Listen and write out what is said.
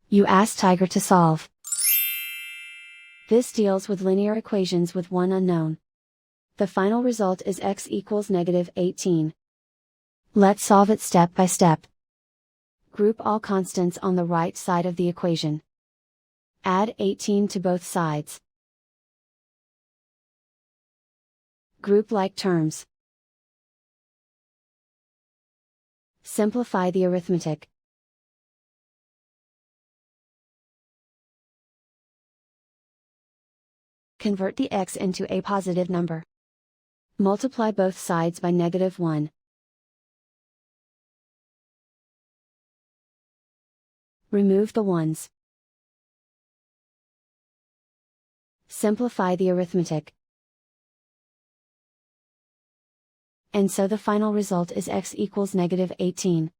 You ask Tiger to solve. This deals with linear equations with one unknown. The final result is x equals -18. Let's solve it step by step. Group all constants on the right side of the equation. Add 18 to both sides. Group like terms. Simplify the arithmetic. Convert the x into a positive number. Multiply both sides by -1. Remove the ones. Simplify the arithmetic. And so the final result is x equals -18.